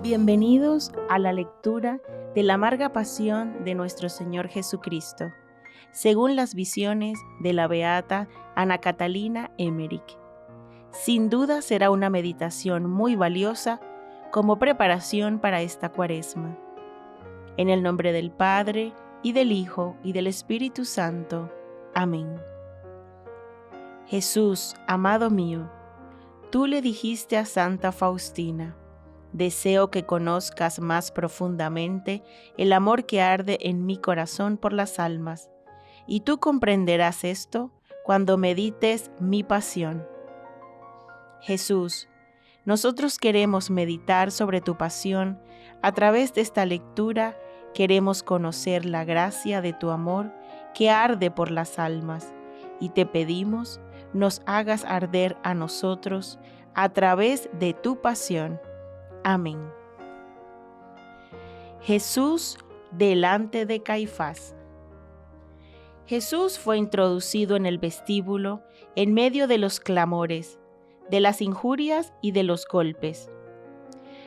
Bienvenidos a la lectura de la amarga pasión de nuestro Señor Jesucristo, según las visiones de la beata Ana Catalina Emmerich. Sin duda será una meditación muy valiosa como preparación para esta Cuaresma. En el nombre del Padre, y del Hijo, y del Espíritu Santo. Amén. Jesús, amado mío, tú le dijiste a Santa Faustina: deseo que conozcas más profundamente el amor que arde en mi corazón por las almas, y tú comprenderás esto cuando medites mi pasión. Jesús, nosotros queremos meditar sobre tu pasión. A través de esta lectura queremos conocer la gracia de tu amor que arde por las almas, y te pedimos nos hagas arder a nosotros a través de tu pasión. Amén. Jesús delante de Caifás. Jesús fue introducido en el vestíbulo en medio de los clamores, de las injurias y de los golpes.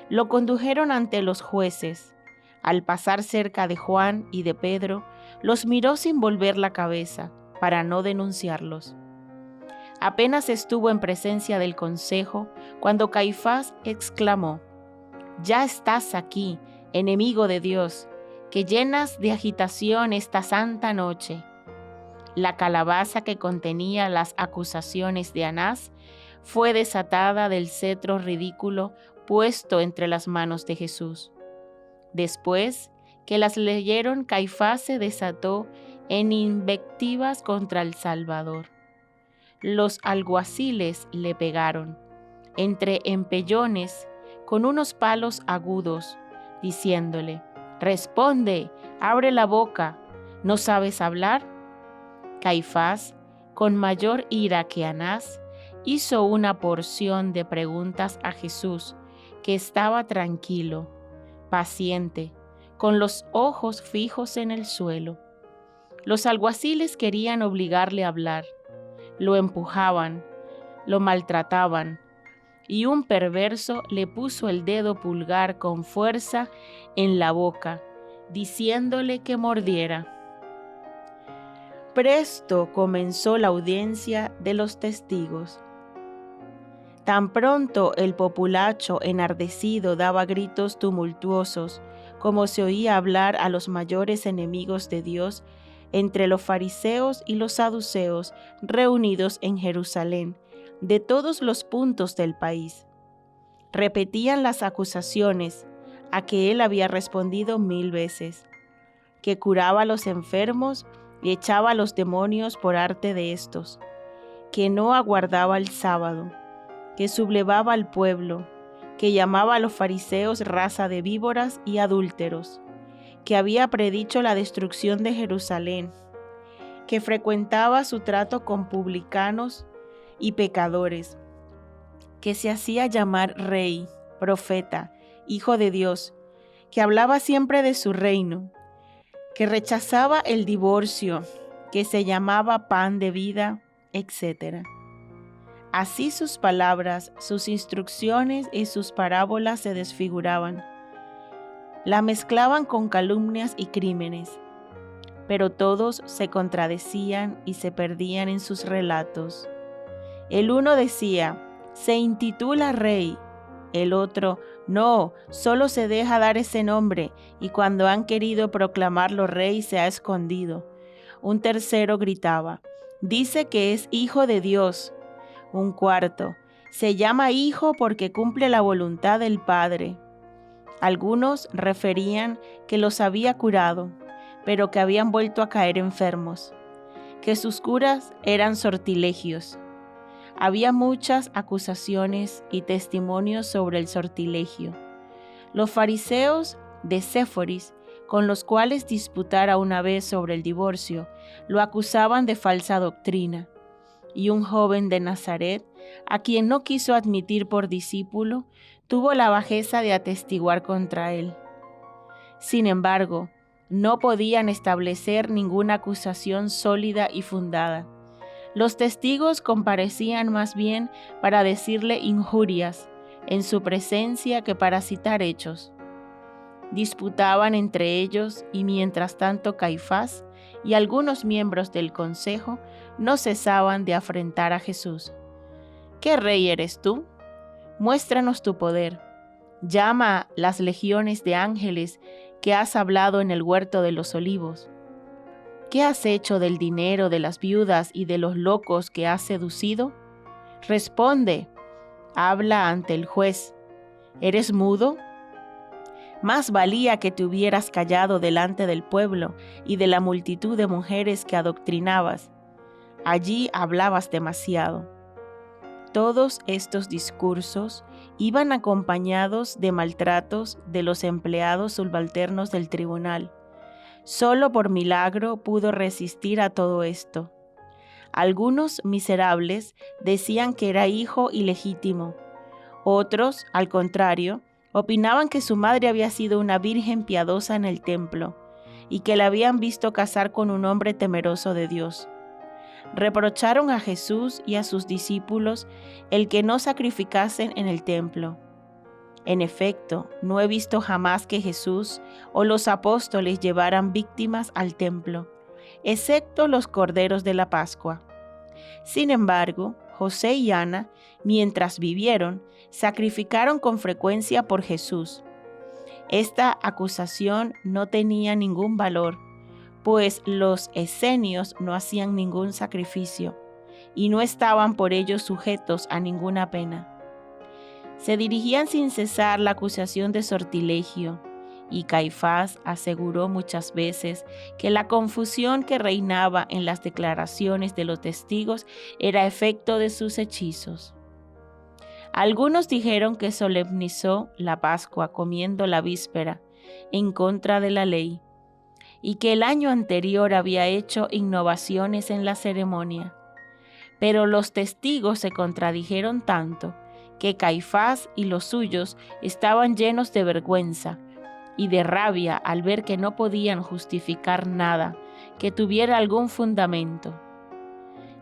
Lo condujeron ante los jueces. Al pasar cerca de Juan y de Pedro, los miró sin volver la cabeza para no denunciarlos. Apenas estuvo en presencia del consejo cuando Caifás exclamó: «Ya estás aquí, enemigo de Dios, que llenas de agitación esta santa noche». La calabaza que contenía las acusaciones de Anás fue desatada del cetro ridículo puesto entre las manos de Jesús. Después que las leyeron, Caifás se desató en invectivas contra el Salvador. Los alguaciles le pegaron, entre empellones, con unos palos agudos, diciéndole: «Responde, abre la boca, ¿no sabes hablar?». Caifás, con mayor ira que Anás, hizo una porción de preguntas a Jesús, que estaba tranquilo, paciente, con los ojos fijos en el suelo. Los alguaciles querían obligarle a hablar, lo empujaban, lo maltrataban, y un perverso le puso el dedo pulgar con fuerza en la boca, diciéndole que mordiera. Presto comenzó la audiencia de los testigos. Tan pronto el populacho enardecido daba gritos tumultuosos, como se oía hablar a los mayores enemigos de Dios entre los fariseos y los saduceos reunidos en Jerusalén, de todos los puntos del país. Repetían las acusaciones a que él había respondido 1000 veces, que curaba a los enfermos y echaba a los demonios por arte de estos, que no aguardaba el sábado, que sublevaba al pueblo, que llamaba a los fariseos raza de víboras y adúlteros, que había predicho la destrucción de Jerusalén, que frecuentaba su trato con publicanos y pecadores, que se hacía llamar rey, profeta, hijo de Dios, que hablaba siempre de su reino, que rechazaba el divorcio, que se llamaba pan de vida, etc. Así sus palabras, sus instrucciones y sus parábolas se desfiguraban. La mezclaban con calumnias y crímenes, pero todos se contradecían y se perdían en sus relatos. El uno decía: «Se intitula rey». El otro: «No, solo se deja dar ese nombre, y cuando han querido proclamarlo rey se ha escondido». Un tercero gritaba: «Dice que es hijo de Dios». Un cuarto: «Se llama hijo porque cumple la voluntad del Padre». Algunos referían que los había curado, pero que habían vuelto a caer enfermos, que sus curas eran sortilegios. Había muchas acusaciones y testimonios sobre el sortilegio. Los fariseos de Séforis, con los cuales disputara una vez sobre el divorcio, lo acusaban de falsa doctrina. Y un joven de Nazaret, a quien no quiso admitir por discípulo, tuvo la bajeza de atestiguar contra él. Sin embargo, no podían establecer ninguna acusación sólida y fundada. Los testigos comparecían más bien para decirle injurias en su presencia que para citar hechos. Disputaban entre ellos y mientras tanto Caifás y algunos miembros del consejo no cesaban de afrentar a Jesús. ¿Qué rey eres tú? Muéstranos tu poder. Llama las legiones de ángeles que has hablado en el huerto de los olivos. ¿Qué has hecho del dinero de las viudas y de los locos que has seducido? Responde, habla ante el juez. ¿Eres mudo? Más valía que te hubieras callado delante del pueblo y de la multitud de mujeres que adoctrinabas. Allí hablabas demasiado. Todos estos discursos iban acompañados de maltratos de los empleados subalternos del tribunal. Solo por milagro pudo resistir a todo esto. Algunos miserables decían que era hijo ilegítimo. Otros, al contrario, opinaban que su madre había sido una virgen piadosa en el templo y que la habían visto casar con un hombre temeroso de Dios. Reprocharon a Jesús y a sus discípulos el que no sacrificasen en el templo. En efecto, no he visto jamás que Jesús o los apóstoles llevaran víctimas al templo, excepto los corderos de la Pascua. Sin embargo, José y Ana, mientras vivieron, sacrificaron con frecuencia por Jesús. Esta acusación no tenía ningún valor, pues los esenios no hacían ningún sacrificio y no estaban por ello sujetos a ninguna pena. Se dirigían sin cesar la acusación de sortilegio, y Caifás aseguró muchas veces que la confusión que reinaba en las declaraciones de los testigos era efecto de sus hechizos. Algunos dijeron que solemnizó la Pascua comiendo la víspera, en contra de la ley, y que el año anterior había hecho innovaciones en la ceremonia. Pero los testigos se contradijeron tanto que Caifás y los suyos estaban llenos de vergüenza y de rabia al ver que no podían justificar nada que tuviera algún fundamento.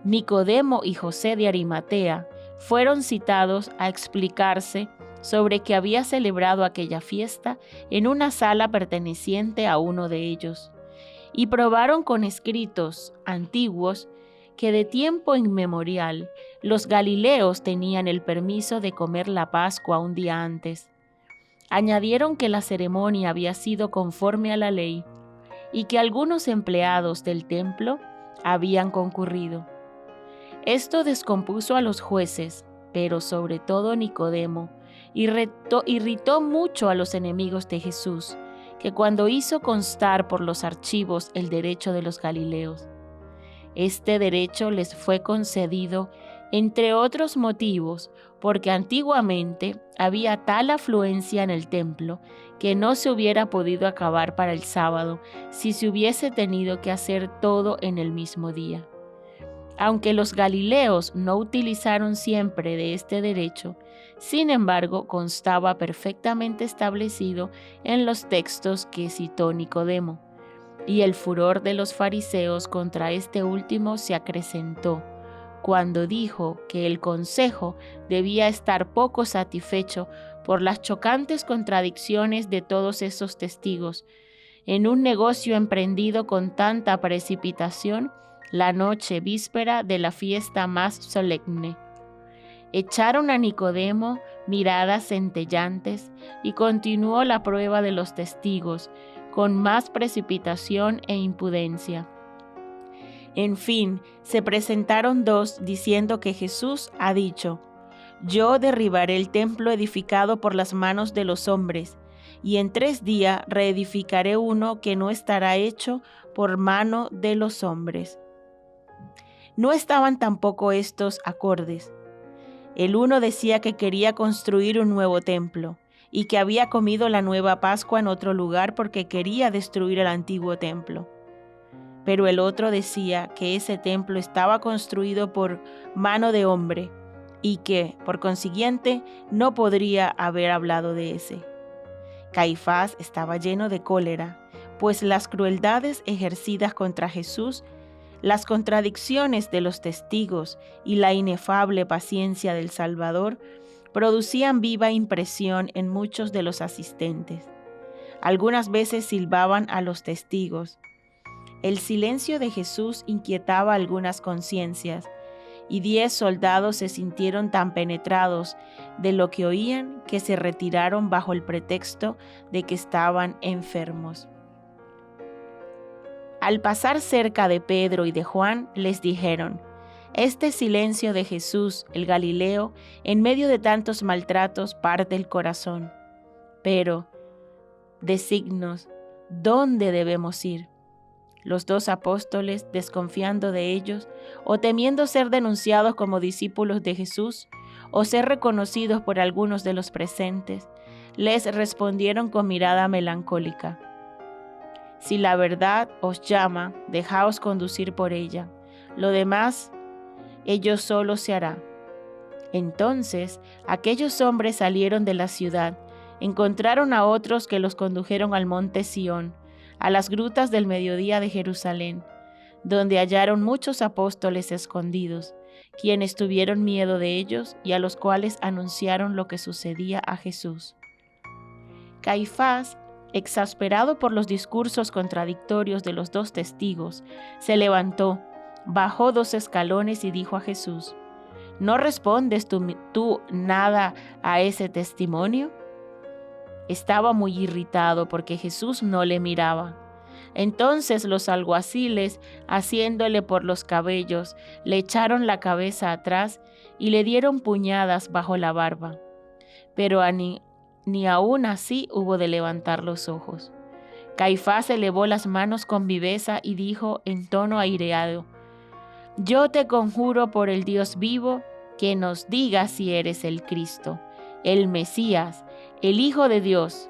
Nicodemo y José de Arimatea fueron citados a explicarse sobre que había celebrado aquella fiesta en una sala perteneciente a uno de ellos, y probaron con escritos antiguos que de tiempo inmemorial los galileos tenían el permiso de comer la Pascua un día antes. Añadieron que la ceremonia había sido conforme a la ley y que algunos empleados del templo habían concurrido. Esto descompuso a los jueces, pero sobre todo Nicodemo, irritó mucho a los enemigos de Jesús, que cuando hizo constar por los archivos el derecho de los galileos. Este derecho les fue concedido, entre otros motivos, porque antiguamente había tal afluencia en el templo que no se hubiera podido acabar para el sábado si se hubiese tenido que hacer todo en el mismo día. Aunque los galileos no utilizaron siempre de este derecho, sin embargo constaba perfectamente establecido en los textos que citó Nicodemo, y el furor de los fariseos contra este último se acrecentó cuando dijo que el consejo debía estar poco satisfecho por las chocantes contradicciones de todos esos testigos, en un negocio emprendido con tanta precipitación la noche víspera de la fiesta más solemne. Echaron a Nicodemo miradas centellantes y continuó la prueba de los testigos con más precipitación e impudencia. En fin, se presentaron dos diciendo que Jesús ha dicho: «Yo derribaré el templo edificado por las manos de los hombres, y en 3 días reedificaré uno que no estará hecho por mano de los hombres». No estaban tampoco estos acordes. El uno decía que quería construir un nuevo templo y que había comido la nueva Pascua en otro lugar porque quería destruir el antiguo templo. Pero el otro decía que ese templo estaba construido por mano de hombre y que, por consiguiente, no podría haber hablado de ese. Caifás estaba lleno de cólera, pues las crueldades ejercidas contra Jesús, las contradicciones de los testigos y la inefable paciencia del Salvador producían viva impresión en muchos de los asistentes. Algunas veces silbaban a los testigos. El silencio de Jesús inquietaba algunas conciencias, y 10 soldados se sintieron tan penetrados de lo que oían que se retiraron bajo el pretexto de que estaban enfermos. Al pasar cerca de Pedro y de Juan, les dijeron: «Este silencio de Jesús, el Galileo, en medio de tantos maltratos, parte el corazón. Pero, decidnos, ¿dónde debemos ir?» Los 2 apóstoles, desconfiando de ellos, o temiendo ser denunciados como discípulos de Jesús, o ser reconocidos por algunos de los presentes, les respondieron con mirada melancólica: «Si la verdad os llama, dejaos conducir por ella. Lo demás, ello solo se hará». Entonces, aquellos hombres salieron de la ciudad, encontraron a otros que los condujeron al monte Sión, a las grutas del mediodía de Jerusalén, donde hallaron muchos apóstoles escondidos, quienes tuvieron miedo de ellos y a los cuales anunciaron lo que sucedía a Jesús. Caifás, exasperado por los discursos contradictorios de los 2 testigos, se levantó, bajó 2 escalones y dijo a Jesús: «¿No respondes tú nada a ese testimonio?». Estaba muy irritado porque Jesús no le miraba. Entonces los alguaciles, asiéndole por los cabellos, le echaron la cabeza atrás y le dieron puñadas bajo la barba. Pero ni aún así hubo de levantar los ojos. Caifás elevó las manos con viveza y dijo en tono aireado: «Yo te conjuro por el Dios vivo que nos digas si eres el Cristo, el Mesías, el Hijo de Dios».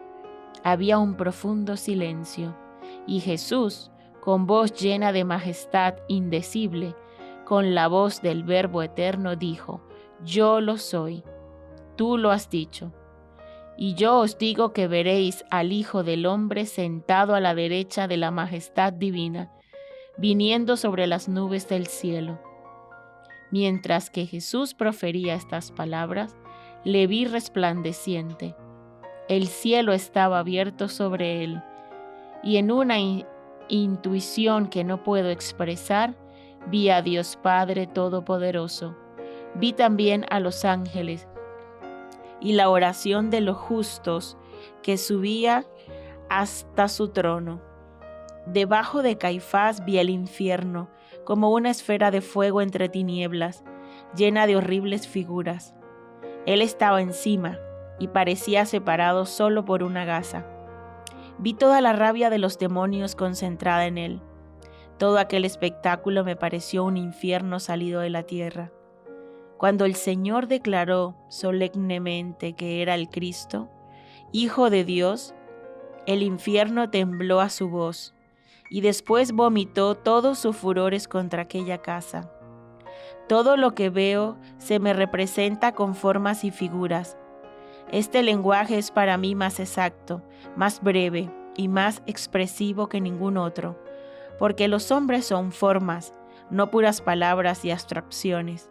Había un profundo silencio, y Jesús, con voz llena de majestad indecible, con la voz del Verbo eterno, dijo: «Yo lo soy, tú lo has dicho. Y yo os digo que veréis al Hijo del Hombre sentado a la derecha de la majestad divina, viniendo sobre las nubes del cielo». Mientras que Jesús profería estas palabras, le vi resplandeciente. El cielo estaba abierto sobre él, y en una intuición que no puedo expresar, vi a Dios Padre Todopoderoso. Vi también a los ángeles y la oración de los justos que subía hasta su trono. Debajo de Caifás vi el infierno, como una esfera de fuego entre tinieblas, llena de horribles figuras. Él estaba encima y parecía separado solo por una gasa. Vi toda la rabia de los demonios concentrada en él. Todo aquel espectáculo me pareció un infierno salido de la tierra. Cuando el Señor declaró solemnemente que era el Cristo, Hijo de Dios, el infierno tembló a su voz, y después vomitó todos sus furores contra aquella casa. Todo lo que veo se me representa con formas y figuras. Este lenguaje es para mí más exacto, más breve y más expresivo que ningún otro, porque los hombres son formas, no puras palabras y abstracciones.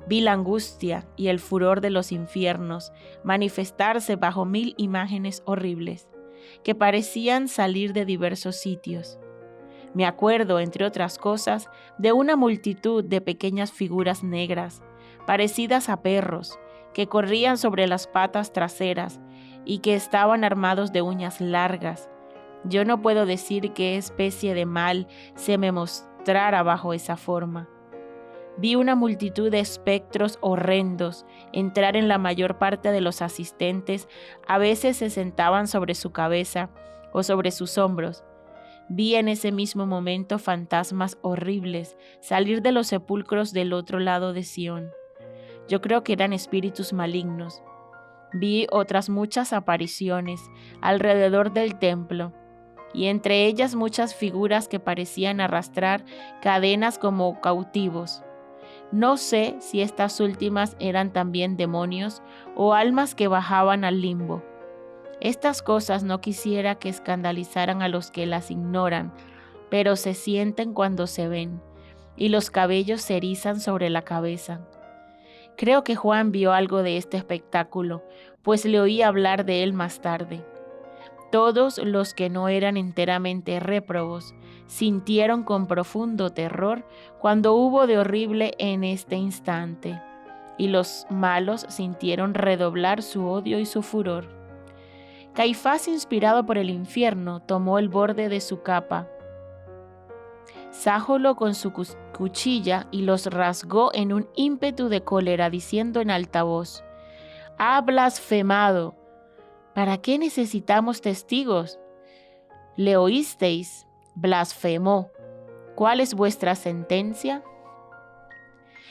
Vi la angustia y el furor de los infiernos manifestarse bajo 1000 imágenes horribles, que parecían salir de diversos sitios. Me acuerdo, entre otras cosas, de una multitud de pequeñas figuras negras, parecidas a perros, que corrían sobre las patas traseras y que estaban armados de uñas largas. Yo no puedo decir qué especie de mal se me mostrara bajo esa forma. Vi una multitud de espectros horrendos entrar en la mayor parte de los asistentes. A veces se sentaban sobre su cabeza o sobre sus hombros. Vi en ese mismo momento fantasmas horribles salir de los sepulcros del otro lado de Sión. Yo creo que eran espíritus malignos. Vi otras muchas apariciones alrededor del templo, y entre ellas muchas figuras que parecían arrastrar cadenas como cautivos. No sé si estas últimas eran también demonios o almas que bajaban al limbo. Estas cosas no quisiera que escandalizaran a los que las ignoran, pero se sienten cuando se ven, y los cabellos se erizan sobre la cabeza. Creo que Juan vio algo de este espectáculo, pues le oí hablar de él más tarde. Todos los que no eran enteramente réprobos sintieron con profundo terror cuando hubo de horrible en este instante, y los malos sintieron redoblar su odio y su furor. Caifás, inspirado por el infierno, tomó el borde de su capa, sájolo con su cuchilla y los rasgó en un ímpetu de cólera, diciendo en alta voz: «¡Ha blasfemado! ¿Para qué necesitamos testigos? Le oísteis, blasfemó. ¿Cuál es vuestra sentencia?».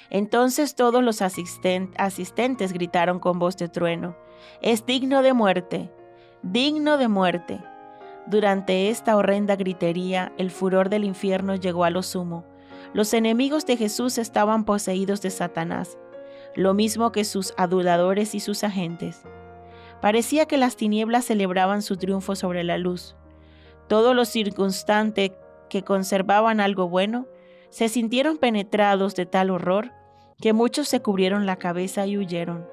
Entonces todos los asistentes gritaron con voz de trueno: «Es digno de muerte, digno de muerte». Durante esta horrenda gritería, el furor del infierno llegó a lo sumo. Los enemigos de Jesús estaban poseídos de Satanás, lo mismo que sus aduladores y sus agentes. Parecía que las tinieblas celebraban su triunfo sobre la luz. Todos los circunstantes que conservaban algo bueno se sintieron penetrados de tal horror que muchos se cubrieron la cabeza y huyeron.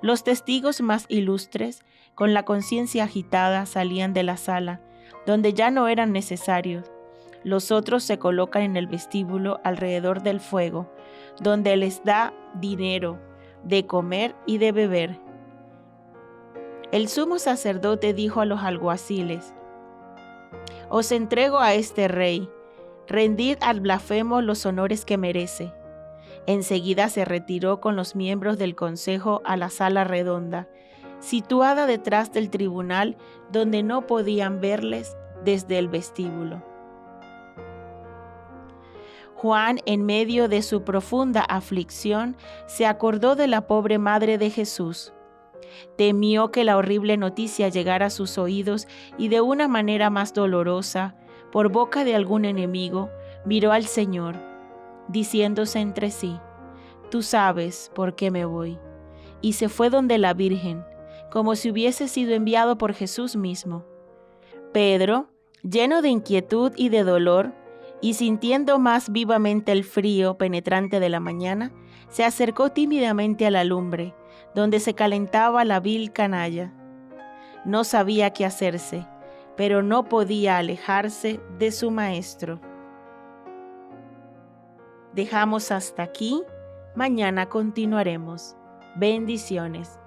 Los testigos más ilustres, con la conciencia agitada, salían de la sala, donde ya no eran necesarios. Los otros se colocan en el vestíbulo alrededor del fuego, donde les da dinero de comer y de beber. El sumo sacerdote dijo a los alguaciles: «Os entrego a este rey, rendid al blasfemo los honores que merece». Enseguida se retiró con los miembros del consejo a la sala redonda, situada detrás del tribunal, donde no podían verles desde el vestíbulo. Juan, en medio de su profunda aflicción, se acordó de la pobre madre de Jesús. Temió que la horrible noticia llegara a sus oídos y de una manera más dolorosa, por boca de algún enemigo, miró al Señor, diciéndose entre sí: «Tú sabes por qué me voy». Y se fue donde la Virgen, como si hubiese sido enviado por Jesús mismo. Pedro, lleno de inquietud y de dolor, y sintiendo más vivamente el frío penetrante de la mañana, se acercó tímidamente a la lumbre, donde se calentaba la vil canalla. No sabía qué hacerse, pero no podía alejarse de su maestro. Dejamos hasta aquí, mañana continuaremos. Bendiciones.